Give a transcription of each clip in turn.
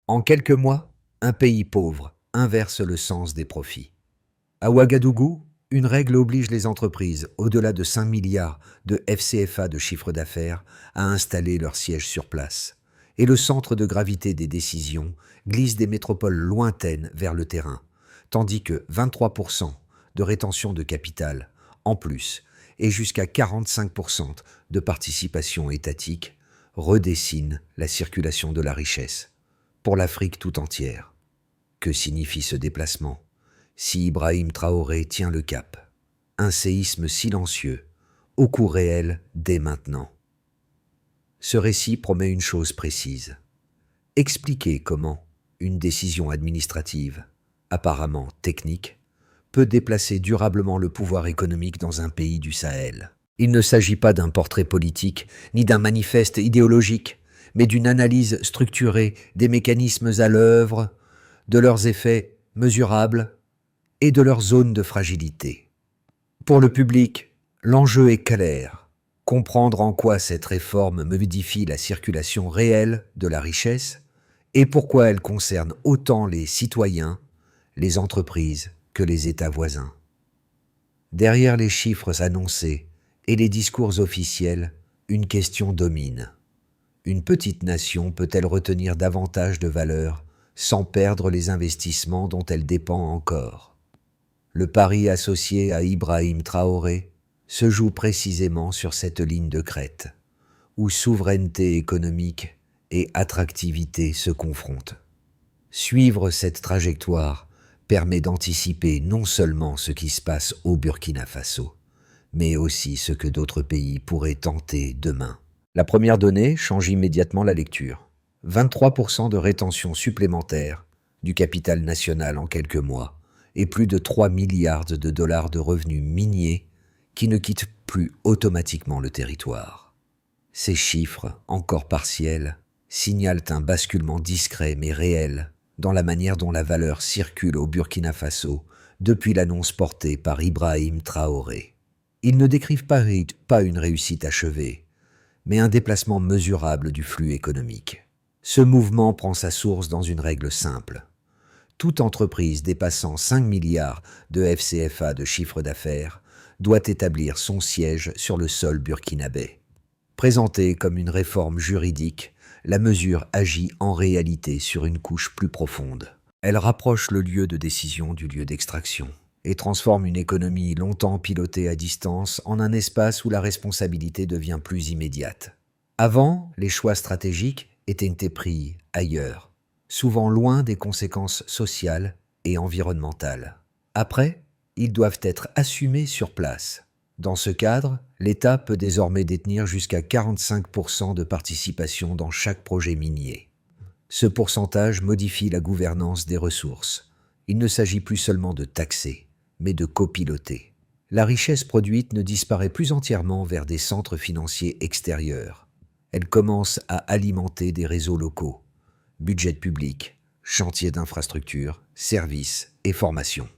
En quelques mois, un pays pauvre inverse le sens des profits. À Ouagadougou, une règle oblige les entreprises, au-delà de 5 milliards de FCFA de chiffre d'affaires, à installer leur siège sur place. Et le centre de gravité des décisions glisse des métropoles lointaines vers le terrain, tandis que 23% de rétention de capital, en plus, et jusqu'à 45% de participation étatique, redessinent la circulation de la richesse, pour l'Afrique tout entière. Que signifie ce déplacement si Ibrahim Traoré tient le cap? Un séisme silencieux, au coût réel dès maintenant. Ce récit promet une chose précise. Expliquer comment une décision administrative, apparemment technique, peut déplacer durablement le pouvoir économique dans un pays du Sahel. Il ne s'agit pas d'un portrait politique, ni d'un manifeste idéologique, mais d'une analyse structurée des mécanismes à l'œuvre, de leurs effets mesurables et de leurs zones de fragilité. Pour le public, l'enjeu est clair. Comprendre en quoi cette réforme modifie la circulation réelle de la richesse et pourquoi elle concerne autant les citoyens, les entreprises que les États voisins. Derrière les chiffres annoncés et les discours officiels, une question domine. Une petite nation peut-elle retenir davantage de valeur sans perdre les investissements dont elle dépend encore? Le pari associé à Ibrahim Traoré se joue précisément sur cette ligne de crête, où souveraineté économique et attractivité se confrontent. Suivre cette trajectoire permet d'anticiper non seulement ce qui se passe au Burkina Faso, mais aussi ce que d'autres pays pourraient tenter demain. La première donnée change immédiatement la lecture. 23% de rétention supplémentaire du capital national en quelques mois et plus de 3 milliards de dollars de revenus miniers qui ne quittent plus automatiquement le territoire. Ces chiffres, encore partiels, signalent un basculement discret mais réel dans la manière dont la valeur circule au Burkina Faso depuis l'annonce portée par Ibrahim Traoré. Ils ne décrivent pas une réussite achevée, mais un déplacement mesurable du flux économique. Ce mouvement prend sa source dans une règle simple. Toute entreprise dépassant 5 milliards de FCFA de chiffre d'affaires doit établir son siège sur le sol burkinabé. Présentée comme une réforme juridique, la mesure agit en réalité sur une couche plus profonde. Elle rapproche le lieu de décision du lieu d'extraction et transforme une économie longtemps pilotée à distance en un espace où la responsabilité devient plus immédiate. Avant, les choix stratégiques étaient pris ailleurs, souvent loin des conséquences sociales et environnementales. Après, ils doivent être assumés sur place. Dans ce cadre, l'État peut désormais détenir jusqu'à 45% de participation dans chaque projet minier. Ce pourcentage modifie la gouvernance des ressources. Il ne s'agit plus seulement de taxer, mais de copiloter. La richesse produite ne disparaît plus entièrement vers des centres financiers extérieurs. Elle commence à alimenter des réseaux locaux, budget public, chantiers d'infrastructures, services et formations.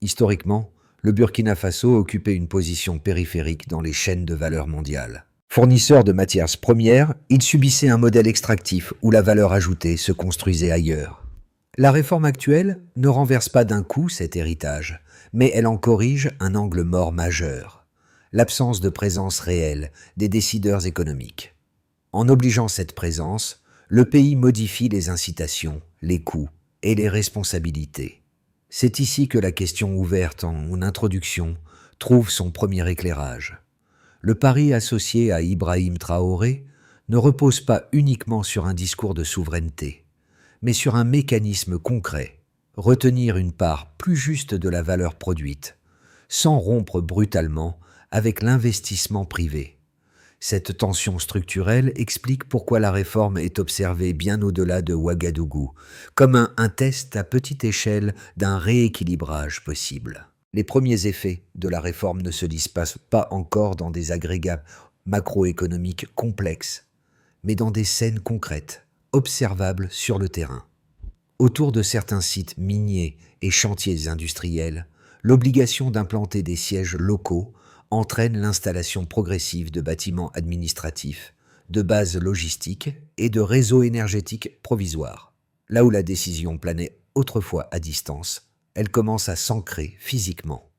Historiquement, le Burkina Faso occupait une position périphérique dans les chaînes de valeur mondiales. Fournisseur de matières premières, il subissait un modèle extractif où la valeur ajoutée se construisait ailleurs. La réforme actuelle ne renverse pas d'un coup cet héritage, mais elle en corrige un angle mort majeur, l'absence de présence réelle des décideurs économiques. En obligeant cette présence, le pays modifie les incitations, les coûts et les responsabilités. C'est ici que la question ouverte en introduction trouve son premier éclairage. Le pari associé à Ibrahim Traoré ne repose pas uniquement sur un discours de souveraineté, mais sur un mécanisme concret, retenir une part plus juste de la valeur produite, sans rompre brutalement avec l'investissement privé. Cette tension structurelle explique pourquoi la réforme est observée bien au-delà de Ouagadougou, comme un test à petite échelle d'un rééquilibrage possible. Les premiers effets de la réforme ne se lisent pas encore dans des agrégats macroéconomiques complexes, mais dans des scènes concrètes, observables sur le terrain. Autour de certains sites miniers et chantiers industriels, l'obligation d'implanter des sièges locaux entraîne l'installation progressive de bâtiments administratifs, de bases logistiques et de réseaux énergétiques provisoires. Là où la décision planait autrefois à distance, elle commence à s'ancrer physiquement.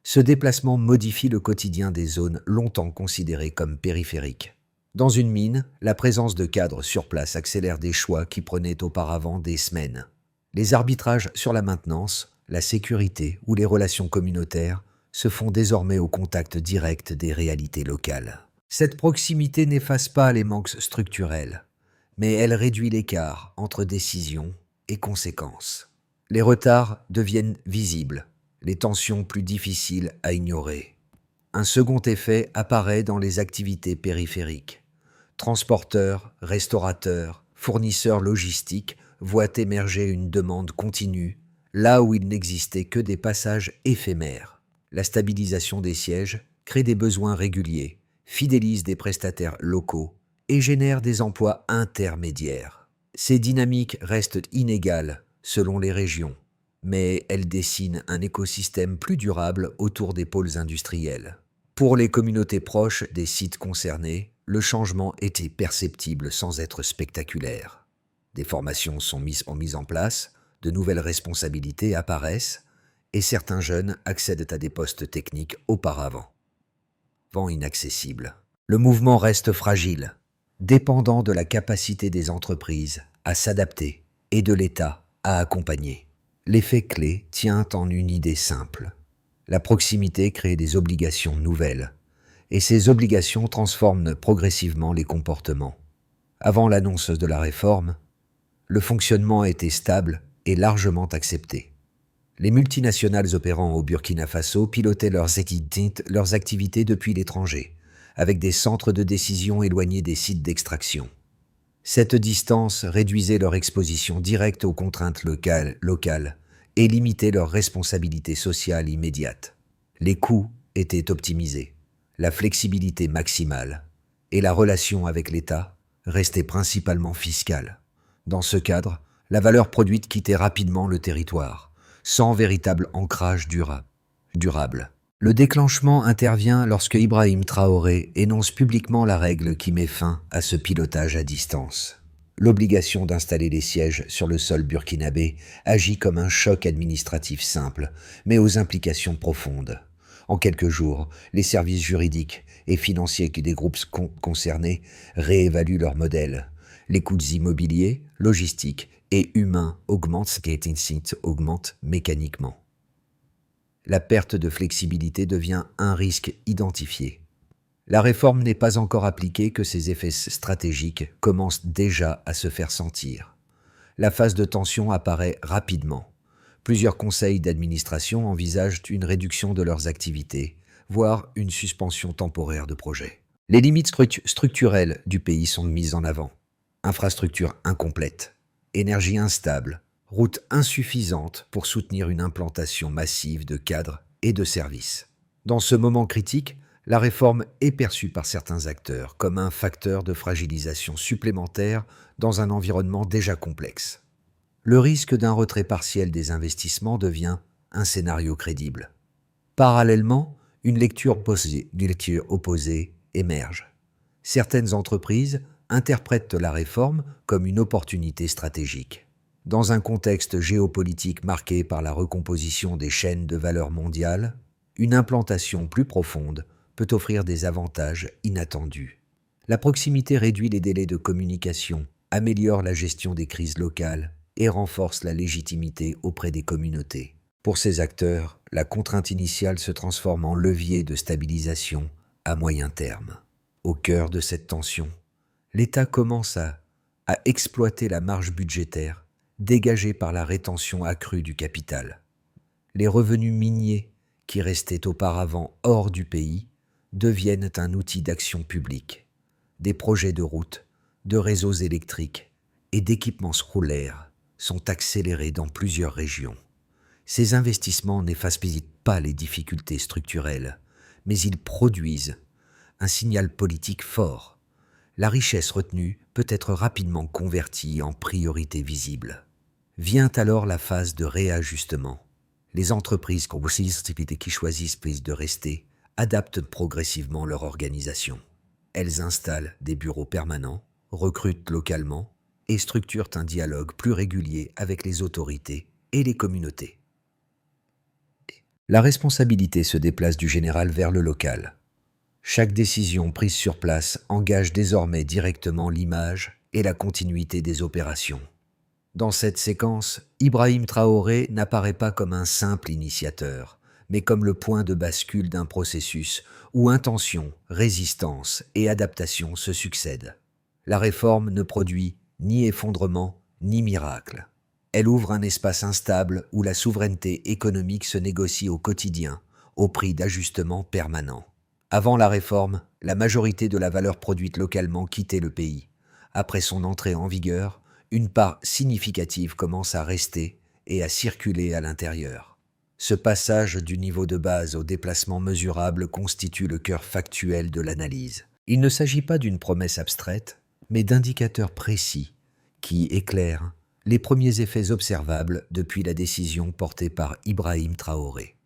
Ce déplacement modifie le quotidien des zones longtemps considérées comme périphériques. Dans une mine, la présence de cadres sur place accélère des choix qui prenaient auparavant des semaines. Les arbitrages sur la maintenance, la sécurité ou les relations communautaires se font désormais au contact direct des réalités locales. Cette proximité n'efface pas les manques structurels, mais elle réduit l'écart entre décision et conséquences. Les retards deviennent visibles, les tensions plus difficiles à ignorer. Un second effet apparaît dans les activités périphériques. Transporteurs, restaurateurs, fournisseurs logistiques voient émerger une demande continue, là où il n'existait que des passages éphémères. La stabilisation des sièges crée des besoins réguliers, fidélise des prestataires locaux et génère des emplois intermédiaires. Ces dynamiques restent inégales selon les régions, mais elles dessinent un écosystème plus durable autour des pôles industriels. Pour les communautés proches des sites concernés, le changement était perceptible sans être spectaculaire. Des formations sont mises en place, de nouvelles responsabilités apparaissent, et certains jeunes accèdent à des postes techniques auparavant inaccessibles. Le mouvement reste fragile, dépendant de la capacité des entreprises à s'adapter et de l'État à accompagner. L'effet clé tient en une idée simple. La proximité crée des obligations nouvelles, et ces obligations transforment progressivement les comportements. Avant l'annonce de la réforme, le fonctionnement était stable et largement accepté. Les multinationales opérant au Burkina Faso pilotaient leurs activités depuis l'étranger, avec des centres de décision éloignés des sites d'extraction. Cette distance réduisait leur exposition directe aux contraintes locales et limitait leur responsabilité sociale immédiate. Les coûts étaient optimisés, la flexibilité maximale, et la relation avec l'État restait principalement fiscale. Dans ce cadre, la valeur produite quittait rapidement le territoire, sans véritable ancrage durable. Le déclenchement intervient lorsque Ibrahim Traoré énonce publiquement la règle qui met fin à ce pilotage à distance. L'obligation d'installer les sièges sur le sol burkinabé agit comme un choc administratif simple, mais aux implications profondes. En quelques jours, les services juridiques et financiers des groupes concernés réévaluent leur modèle. Les coûts immobiliers, logistiques et humains augmentent mécaniquement. La perte de flexibilité devient un risque identifié. La réforme n'est pas encore appliquée que ses effets stratégiques commencent déjà à se faire sentir. La phase de tension apparaît rapidement. Plusieurs conseils d'administration envisagent une réduction de leurs activités, voire une suspension temporaire de projets. Les limites structurelles du pays sont mises en avant. Infrastructures incomplètes, énergie instable, routes insuffisantes pour soutenir une implantation massive de cadres et de services. Dans ce moment critique, la réforme est perçue par certains acteurs comme un facteur de fragilisation supplémentaire dans un environnement déjà complexe. Le risque d'un retrait partiel des investissements devient un scénario crédible. Parallèlement, une lecture opposée émerge. Certaines entreprises interprètent la réforme comme une opportunité stratégique. Dans un contexte géopolitique marqué par la recomposition des chaînes de valeur mondiales, une implantation plus profonde peut offrir des avantages inattendus. La proximité réduit les délais de communication, améliore la gestion des crises locales et renforce la légitimité auprès des communautés. Pour ces acteurs, la contrainte initiale se transforme en levier de stabilisation à moyen terme. Au cœur de cette tension, l'État commence à exploiter la marge budgétaire dégagée par la rétention accrue du capital. Les revenus miniers, qui restaient auparavant hors du pays, deviennent un outil d'action publique. Des projets de routes, de réseaux électriques et d'équipements scolaires sont accélérés dans plusieurs régions. Ces investissements n'effacent pas les difficultés structurelles, mais ils produisent un signal politique fort. La richesse retenue peut être rapidement convertie en priorité visible. Vient alors la phase de réajustement. Les entreprises qui choisissent de rester adaptent progressivement leur organisation. Elles installent des bureaux permanents, recrutent localement et structurent un dialogue plus régulier avec les autorités et les communautés. La responsabilité se déplace du général vers le local. Chaque décision prise sur place engage désormais directement l'image et la continuité des opérations. Dans cette séquence, Ibrahim Traoré n'apparaît pas comme un simple initiateur, mais comme le point de bascule d'un processus où intention, résistance et adaptation se succèdent. La réforme ne produit ni effondrement ni miracle. Elle ouvre un espace instable où la souveraineté économique se négocie au quotidien, au prix d'ajustements permanents. Avant la réforme, la majorité de la valeur produite localement quittait le pays. Après son entrée en vigueur, une part significative commence à rester et à circuler à l'intérieur. Ce passage du niveau de base au déplacement mesurable constitue le cœur factuel de l'analyse. Il ne s'agit pas d'une promesse abstraite, mais d'indicateurs précis qui éclairent les premiers effets observables depuis la décision portée par Ibrahim Traoré.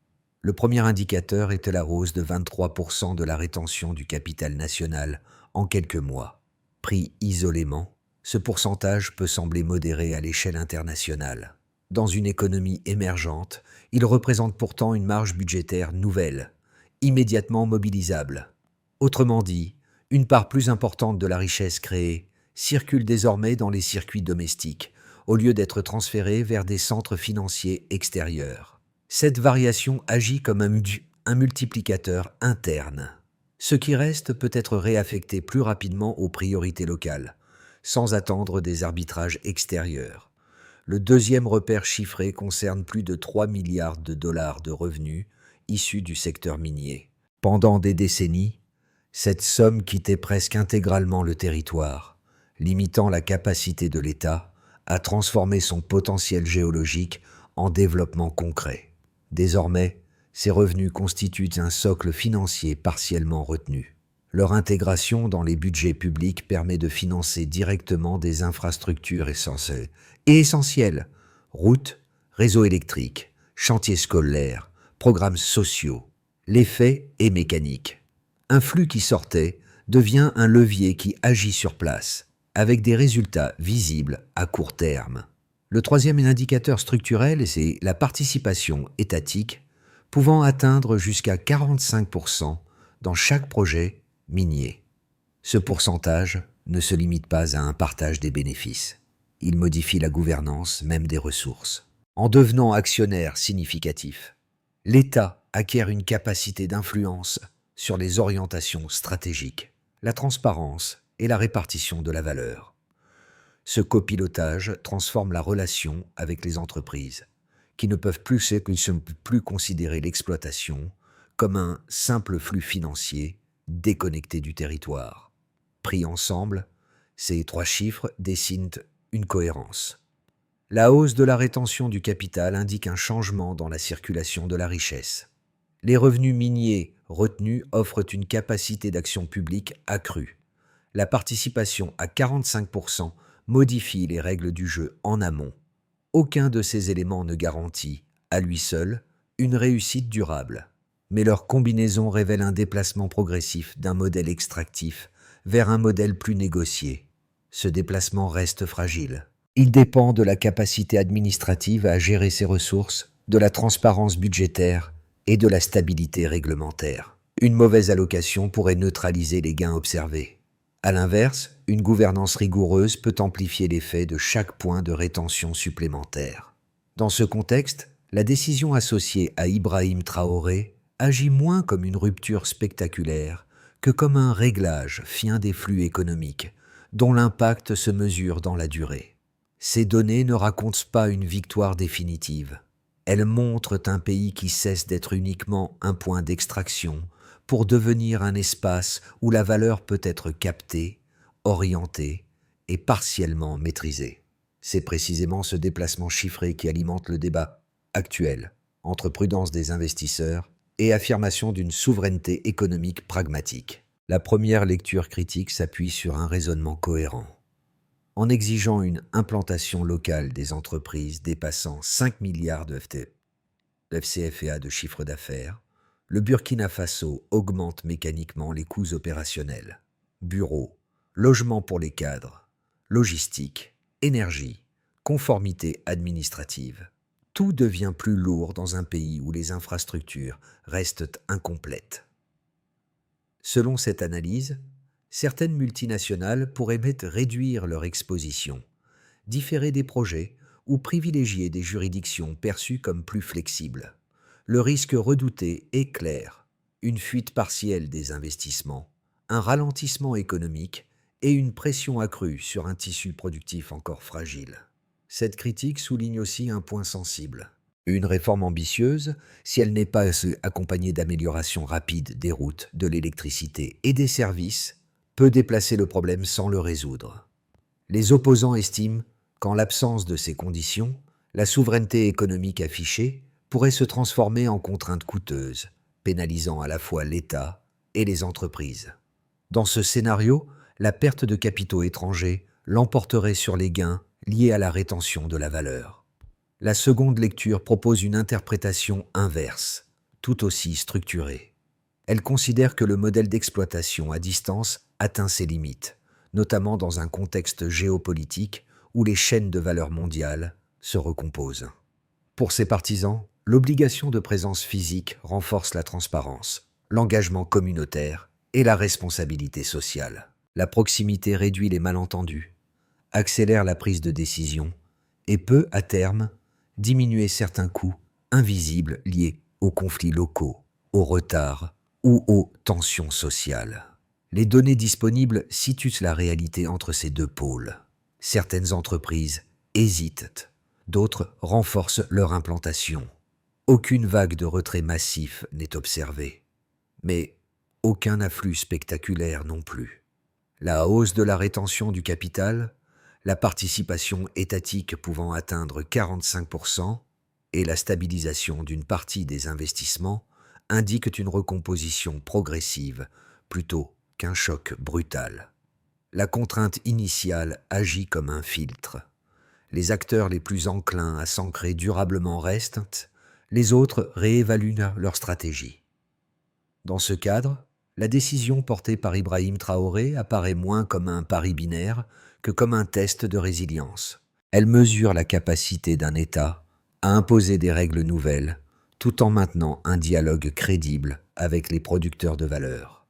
Le premier indicateur était la hausse de 23% de la rétention du capital national en quelques mois. Pris isolément, ce pourcentage peut sembler modéré à l'échelle internationale. Dans une économie émergente, il représente pourtant une marge budgétaire nouvelle, immédiatement mobilisable. Autrement dit, une part plus importante de la richesse créée circule désormais dans les circuits domestiques, au lieu d'être transférée vers des centres financiers extérieurs. Cette variation agit comme un multiplicateur interne. Ce qui reste peut être réaffecté plus rapidement aux priorités locales, sans attendre des arbitrages extérieurs. Le deuxième repère chiffré concerne plus de 3 milliards de dollars de revenus issus du secteur minier. Pendant des décennies, cette somme quittait presque intégralement le territoire, limitant la capacité de l'État à transformer son potentiel géologique en développement concret. Désormais, ces revenus constituent un socle financier partiellement retenu. Leur intégration dans les budgets publics permet de financer directement des infrastructures essentielles, routes, réseaux électriques, chantiers scolaires, programmes sociaux. L'effet est mécanique. Un flux qui sortait devient un levier qui agit sur place, avec des résultats visibles à court terme. Le troisième indicateur structurel, c'est la participation étatique, pouvant atteindre jusqu'à 45% dans chaque projet minier. Ce pourcentage ne se limite pas à un partage des bénéfices. Il modifie la gouvernance même des ressources. En devenant actionnaire significatif, l'État acquiert une capacité d'influence sur les orientations stratégiques, la transparence et la répartition de la valeur. Ce copilotage transforme la relation avec les entreprises, qui ne peuvent plus considérer l'exploitation comme un simple flux financier déconnecté du territoire. Pris ensemble, ces trois chiffres dessinent une cohérence. La hausse de la rétention du capital indique un changement dans la circulation de la richesse. Les revenus miniers retenus offrent une capacité d'action publique accrue. La participation à 45% modifie les règles du jeu en amont. Aucun de ces éléments ne garantit, à lui seul, une réussite durable. Mais leur combinaison révèle un déplacement progressif d'un modèle extractif vers un modèle plus négocié. Ce déplacement reste fragile. Il dépend de la capacité administrative à gérer ses ressources, de la transparence budgétaire et de la stabilité réglementaire. Une mauvaise allocation pourrait neutraliser les gains observés. À l'inverse, une gouvernance rigoureuse peut amplifier l'effet de chaque point de rétention supplémentaire. Dans ce contexte, la décision associée à Ibrahim Traoré agit moins comme une rupture spectaculaire que comme un réglage fin des flux économiques, dont l'impact se mesure dans la durée. Ces données ne racontent pas une victoire définitive. Elles montrent un pays qui cesse d'être uniquement un point d'extraction pour devenir un espace où la valeur peut être captée, orientée et partiellement maîtrisée. C'est précisément ce déplacement chiffré qui alimente le débat actuel entre prudence des investisseurs et affirmation d'une souveraineté économique pragmatique. La première lecture critique s'appuie sur un raisonnement cohérent. En exigeant une implantation locale des entreprises dépassant 5 milliards de FCFA de chiffre d'affaires, le Burkina Faso augmente mécaniquement les coûts opérationnels. Bureaux, logements pour les cadres, logistique énergie, conformité administrative. Tout devient plus lourd dans un pays où les infrastructures restent incomplètes. Selon cette analyse, certaines multinationales pourraient même réduire leur exposition, différer des projets ou privilégier des juridictions perçues comme plus flexibles. Le risque redouté est clair: une fuite partielle des investissements, un ralentissement économique et une pression accrue sur un tissu productif encore fragile. Cette critique souligne aussi un point sensible. Une réforme ambitieuse, si elle n'est pas accompagnée d'améliorations rapides des routes, de l'électricité et des services, peut déplacer le problème sans le résoudre. Les opposants estiment qu'en l'absence de ces conditions, la souveraineté économique affichée pourrait se transformer en contrainte coûteuse, pénalisant à la fois l'État et les entreprises. Dans ce scénario, la perte de capitaux étrangers l'emporterait sur les gains liés à la rétention de la valeur. La seconde lecture propose une interprétation inverse, tout aussi structurée. Elle considère que le modèle d'exploitation à distance atteint ses limites, notamment dans un contexte géopolitique où les chaînes de valeur mondiales se recomposent. Pour ses partisans, l'obligation de présence physique renforce la transparence, l'engagement communautaire et la responsabilité sociale. La proximité réduit les malentendus, accélère la prise de décision et peut, à terme, diminuer certains coûts invisibles liés aux conflits locaux, aux retards ou aux tensions sociales. Les données disponibles situent la réalité entre ces deux pôles. Certaines entreprises hésitent, d'autres renforcent leur implantation. Aucune vague de retrait massif n'est observée, mais aucun afflux spectaculaire non plus. La hausse de la rétention du capital, la participation étatique pouvant atteindre 45% et la stabilisation d'une partie des investissements indiquent une recomposition progressive plutôt qu'un choc brutal. La contrainte initiale agit comme un filtre. Les acteurs les plus enclins à s'ancrer durablement restent, les autres réévaluent leur stratégie. Dans ce cadre, la décision portée par Ibrahim Traoré apparaît moins comme un pari binaire que comme un test de résilience. Elle mesure la capacité d'un État à imposer des règles nouvelles, tout en maintenant un dialogue crédible avec les producteurs de valeur.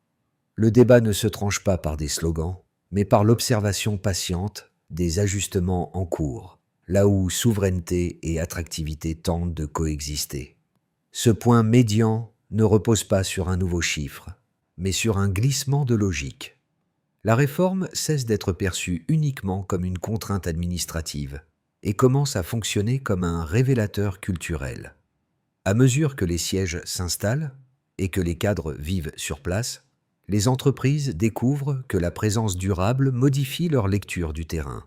Le débat ne se tranche pas par des slogans, mais par l'observation patiente des ajustements en cours, là où souveraineté et attractivité tentent de coexister. Ce point médian ne repose pas sur un nouveau chiffre, mais sur un glissement de logique. La réforme cesse d'être perçue uniquement comme une contrainte administrative et commence à fonctionner comme un révélateur culturel. À mesure que les sièges s'installent et que les cadres vivent sur place, les entreprises découvrent que la présence durable modifie leur lecture du terrain.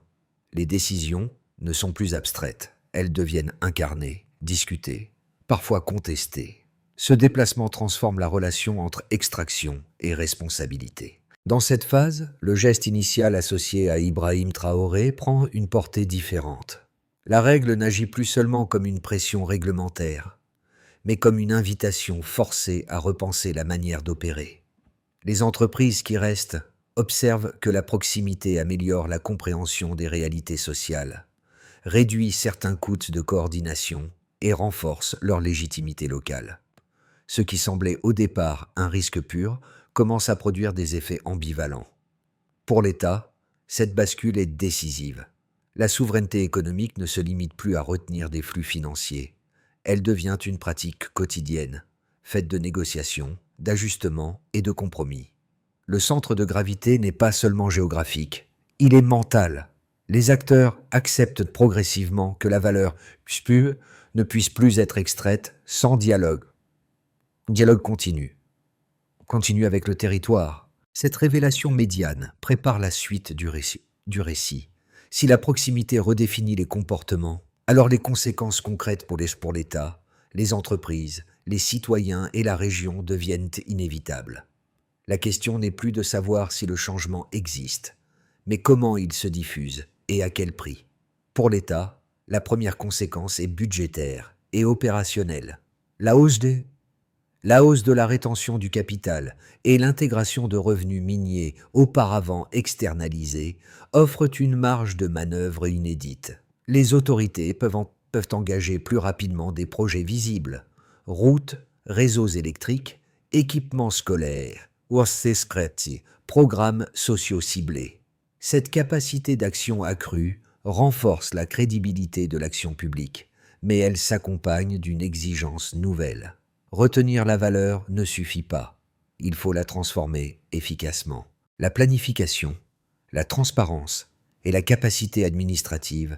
Les décisions ne sont plus abstraites, elles deviennent incarnées, discutées, parfois contestées. Ce déplacement transforme la relation entre extraction et responsabilité. Dans cette phase, le geste initial associé à Ibrahim Traoré prend une portée différente. La règle n'agit plus seulement comme une pression réglementaire, mais comme une invitation forcée à repenser la manière d'opérer. Les entreprises qui restent observent que la proximité améliore la compréhension des réalités sociales, réduit certains coûts de coordination et renforce leur légitimité locale. Ce qui semblait au départ un risque pur commence à produire des effets ambivalents. Pour l'État, cette bascule est décisive. La souveraineté économique ne se limite plus à retenir des flux financiers. Elle devient une pratique quotidienne, faite de négociations, d'ajustements et de compromis. Le centre de gravité n'est pas seulement géographique, il est mental. Les acteurs acceptent progressivement que la valeur ne puisse plus être extraite sans dialogue. Dialogue continu avec le territoire. Cette révélation médiane prépare la suite du récit. Si la proximité redéfinit les comportements, alors les conséquences concrètes pour l'État, les entreprises, les citoyens et la région deviennent inévitables. La question n'est plus de savoir si le changement existe, mais comment il se diffuse et à quel prix. Pour l'État, la première conséquence est budgétaire et opérationnelle. La hausse La hausse de la rétention du capital et l'intégration de revenus miniers auparavant externalisés offrent une marge de manœuvre inédite. Les autorités peuvent engager plus rapidement des projets visibles: routes, réseaux électriques, équipements scolaires, programmes sociaux ciblés. Cette capacité d'action accrue renforce la crédibilité de l'action publique, mais elle s'accompagne d'une exigence nouvelle. Retenir la valeur ne suffit pas. Il faut la transformer efficacement. La planification, la transparence et la capacité administrative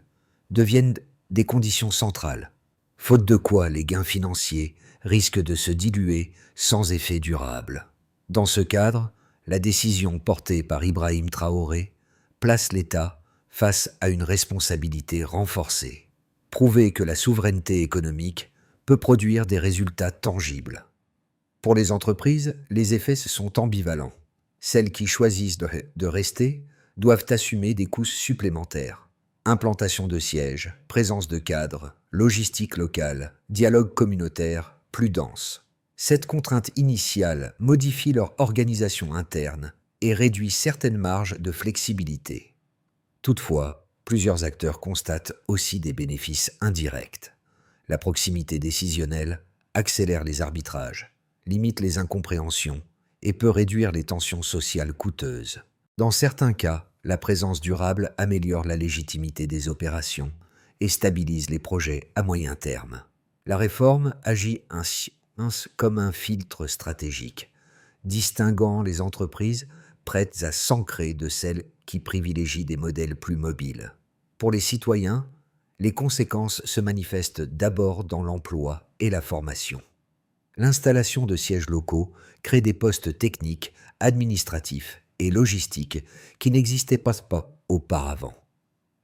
deviennent des conditions centrales, faute de quoi les gains financiers risquent de se diluer sans effet durable. Dans ce cadre, la décision portée par Ibrahim Traoré place l'État face à une responsabilité renforcée. Prouver que la souveraineté économique peut produire des résultats tangibles. Pour les entreprises, les effets sont ambivalents. Celles qui choisissent de rester doivent assumer des coûts supplémentaires. Implantation de sièges, présence de cadres, logistique locale, dialogue communautaire plus dense. Cette contrainte initiale modifie leur organisation interne et réduit certaines marges de flexibilité. Toutefois, plusieurs acteurs constatent aussi des bénéfices indirects. La proximité décisionnelle accélère les arbitrages, limite les incompréhensions et peut réduire les tensions sociales coûteuses. Dans certains cas, la présence durable améliore la légitimité des opérations et stabilise les projets à moyen terme. La réforme agit ainsi comme un filtre stratégique, distinguant les entreprises prêtes à s'ancrer de celles qui privilégient des modèles plus mobiles. Pour les citoyens, les conséquences se manifestent d'abord dans l'emploi et la formation. L'installation de sièges locaux crée des postes techniques, administratifs et logistiques qui n'existaient pas auparavant.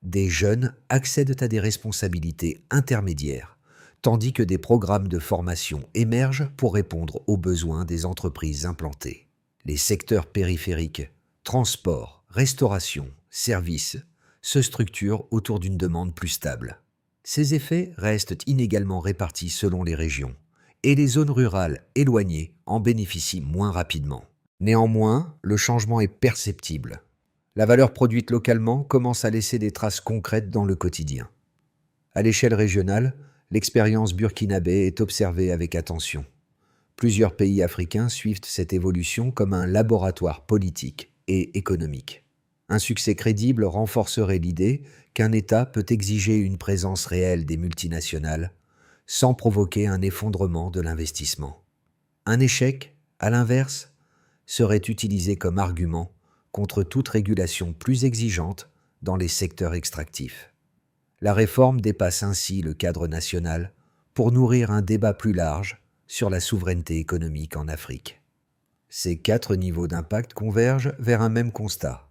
Des jeunes accèdent à des responsabilités intermédiaires, tandis que des programmes de formation émergent pour répondre aux besoins des entreprises implantées. Les secteurs périphériques, transport, restauration, services, se structurent autour d'une demande plus stable. Ces effets restent inégalement répartis selon les régions, et les zones rurales éloignées en bénéficient moins rapidement. Néanmoins, le changement est perceptible. La valeur produite localement commence à laisser des traces concrètes dans le quotidien. À l'échelle régionale, l'expérience burkinabé est observée avec attention. Plusieurs pays africains suivent cette évolution comme un laboratoire politique et économique. Un succès crédible renforcerait l'idée qu'un État peut exiger une présence réelle des multinationales sans provoquer un effondrement de l'investissement. Un échec, à l'inverse, serait utilisé comme argument contre toute régulation plus exigeante dans les secteurs extractifs. La réforme dépasse ainsi le cadre national pour nourrir un débat plus large sur la souveraineté économique en Afrique. Ces 4 niveaux d'impact convergent vers un même constat.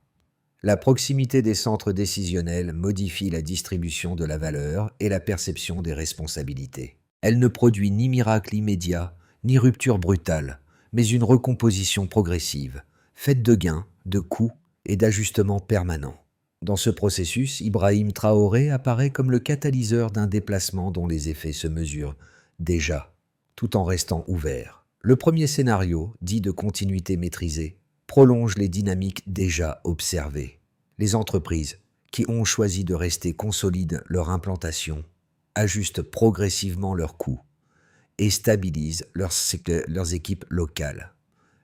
La proximité des centres décisionnels modifie la distribution de la valeur et la perception des responsabilités. Elle ne produit ni miracle immédiat, ni rupture brutale, mais une recomposition progressive, faite de gains, de coûts et d'ajustements permanents. Dans ce processus, Ibrahim Traoré apparaît comme le catalyseur d'un déplacement dont les effets se mesurent déjà, tout en restant ouverts. Le premier scénario, dit de continuité maîtrisée, prolonge les dynamiques déjà observées. Les entreprises qui ont choisi de rester consolident leur implantation, ajustent progressivement leurs coûts et stabilisent leurs équipes locales.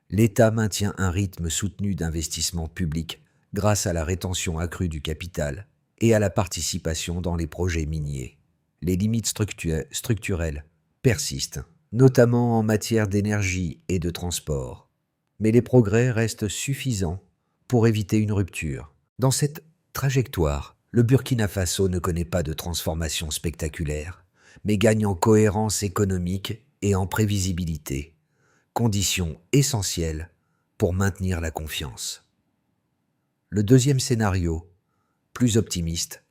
L'État maintient un rythme soutenu d'investissement public grâce à la rétention accrue du capital et à la participation dans les projets miniers. Les limites structurelles persistent, notamment en matière d'énergie et de transport. Mais les progrès restent suffisants pour éviter une rupture. Dans cette trajectoire, le Burkina Faso ne connaît pas de transformation spectaculaire, mais gagne en cohérence économique et en prévisibilité, condition essentielle pour maintenir la confiance. Le deuxième scénario, plus optimiste,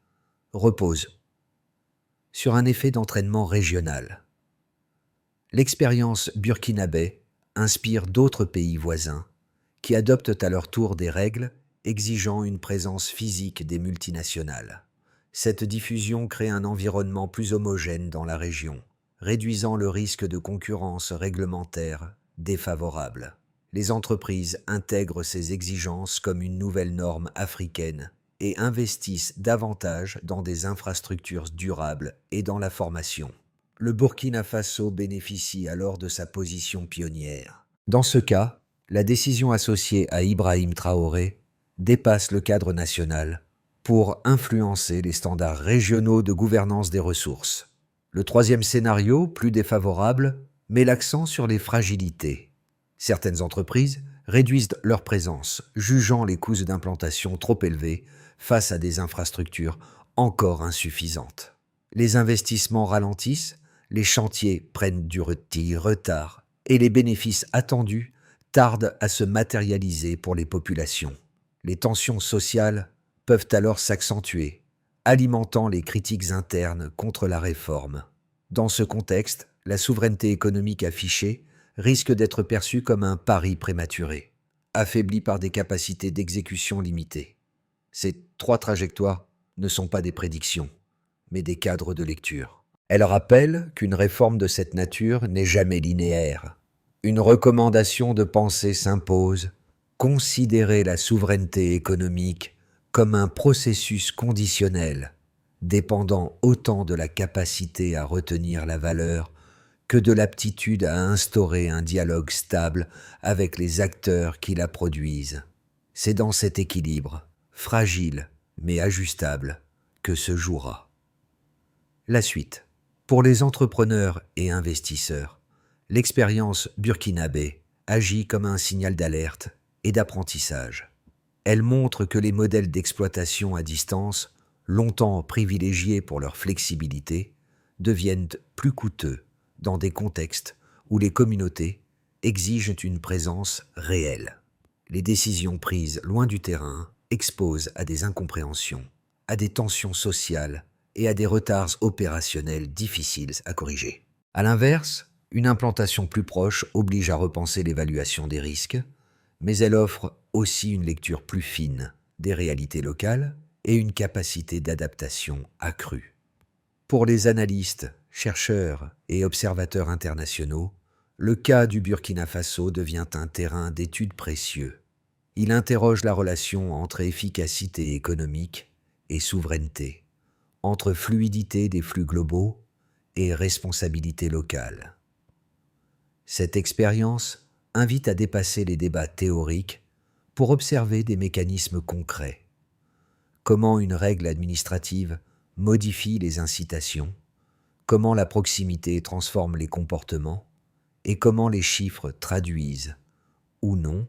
repose sur un effet d'entraînement régional. L'expérience burkinabé inspire d'autres pays voisins qui adoptent à leur tour des règles exigeant une présence physique des multinationales. Cette diffusion crée un environnement plus homogène dans la région, réduisant le risque de concurrence réglementaire défavorable. Les entreprises intègrent ces exigences comme une nouvelle norme africaine et investissent davantage dans des infrastructures durables et dans la formation. Le Burkina Faso bénéficie alors de sa position pionnière. Dans ce cas, la décision associée à Ibrahim Traoré dépasse le cadre national pour influencer les standards régionaux de gouvernance des ressources. Le troisième scénario, plus défavorable, met l'accent sur les fragilités. Certaines entreprises réduisent leur présence, jugeant les coûts d'implantation trop élevés face à des infrastructures encore insuffisantes. Les investissements ralentissent, les chantiers prennent du retard et les bénéfices attendus tardent à se matérialiser pour les populations. Les tensions sociales peuvent alors s'accentuer, alimentant les critiques internes contre la réforme. Dans ce contexte, la souveraineté économique affichée risque d'être perçue comme un pari prématuré, affaibli par des capacités d'exécution limitées. Ces trois trajectoires ne sont pas des prédictions, mais des cadres de lecture. Elles rappellent qu'une réforme de cette nature n'est jamais linéaire. Une recommandation de pensée s'impose: considérer la souveraineté économique comme un processus conditionnel, dépendant autant de la capacité à retenir la valeur que de l'aptitude à instaurer un dialogue stable avec les acteurs qui la produisent. C'est dans cet équilibre, fragile mais ajustable, que se jouera la suite. Pour les entrepreneurs et investisseurs, l'expérience burkinabé agit comme un signal d'alerte et d'apprentissage. Elle montre que les modèles d'exploitation à distance, longtemps privilégiés pour leur flexibilité, deviennent plus coûteux dans des contextes où les communautés exigent une présence réelle. Les décisions prises loin du terrain exposent à des incompréhensions, à des tensions sociales et à des retards opérationnels difficiles à corriger. À l'inverse, une implantation plus proche oblige à repenser l'évaluation des risques, mais elle offre aussi une lecture plus fine des réalités locales et une capacité d'adaptation accrue. Pour les analystes, chercheurs et observateurs internationaux, le cas du Burkina Faso devient un terrain d'étude précieux. Il interroge la relation entre efficacité économique et souveraineté, entre fluidité des flux globaux et responsabilité locale. Cette expérience invite à dépasser les débats théoriques pour observer des mécanismes concrets. Comment une règle administrative modifie les incitations, comment la proximité transforme les comportements et comment les chiffres traduisent, ou non,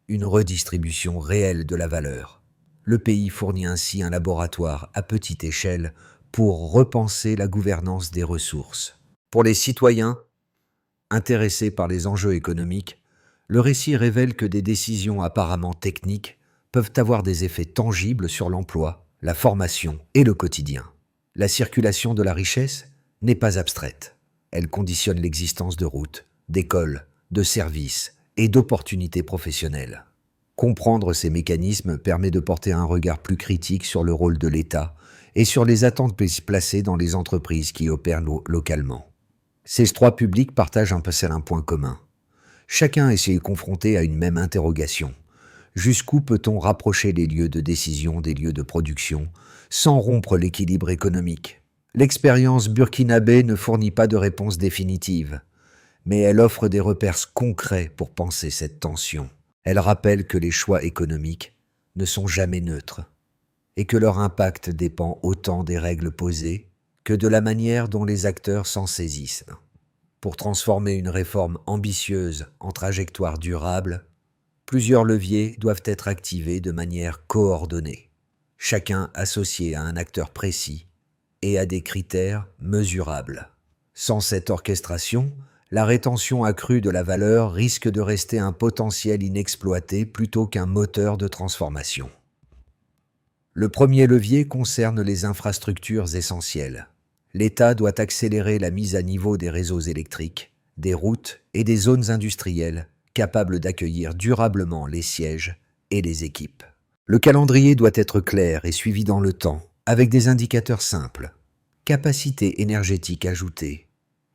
une redistribution réelle de la valeur. Le pays fournit ainsi un laboratoire à petite échelle pour repenser la gouvernance des ressources. Pour les citoyens intéressés par les enjeux économiques, le récit révèle que des décisions apparemment techniques peuvent avoir des effets tangibles sur l'emploi, la formation et le quotidien. La circulation de la richesse n'est pas abstraite. Elle conditionne l'existence de routes, d'écoles, de services et d'opportunités professionnelles. Comprendre ces mécanismes permet de porter un regard plus critique sur le rôle de l'État et sur les attentes placées dans les entreprises qui opèrent localement. Ces trois publics partagent un point commun. Chacun est confronté à une même interrogation. Jusqu'où peut-on rapprocher les lieux de décision des lieux de production sans rompre l'équilibre économique? L'expérience burkinabé ne fournit pas de réponse définitive, mais elle offre des repères concrets pour penser cette tension. Elle rappelle que les choix économiques ne sont jamais neutres et que leur impact dépend autant des règles posées que de la manière dont les acteurs s'en saisissent. Pour transformer une réforme ambitieuse en trajectoire durable, plusieurs leviers doivent être activés de manière coordonnée, chacun associé à un acteur précis et à des critères mesurables. Sans cette orchestration, la rétention accrue de la valeur risque de rester un potentiel inexploité plutôt qu'un moteur de transformation. Le premier levier concerne les infrastructures essentielles. L'État doit accélérer la mise à niveau des réseaux électriques, des routes et des zones industrielles capables d'accueillir durablement les sièges et les équipes. Le calendrier doit être clair et suivi dans le temps, avec des indicateurs simples. Capacité énergétique ajoutée,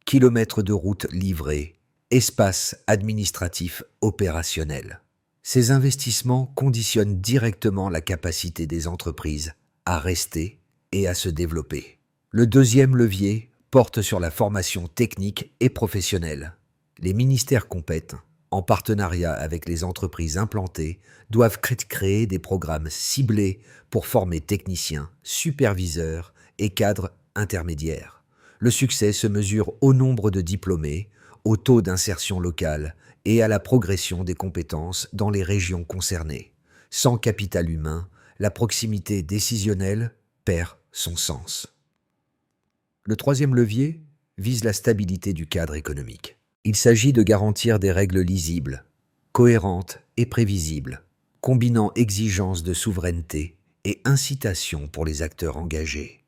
kilomètres de routes livrées, espace administratif opérationnel. Ces investissements conditionnent directement la capacité des entreprises à rester et à se développer. Le deuxième levier porte sur la formation technique et professionnelle. Les ministères compétents, en partenariat avec les entreprises implantées, doivent créer des programmes ciblés pour former techniciens, superviseurs et cadres intermédiaires. Le succès se mesure au nombre de diplômés, au taux d'insertion locale et à la progression des compétences dans les régions concernées. Sans capital humain, la proximité décisionnelle perd son sens. Le troisième levier vise la stabilité du cadre économique. Il s'agit de garantir des règles lisibles, cohérentes et prévisibles, combinant exigences de souveraineté et incitation pour les acteurs engagés.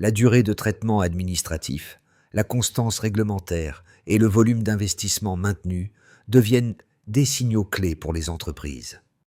La durée de traitement administratif, la constance réglementaire et le volume d'investissement maintenu deviennent des signaux clés pour les entreprises.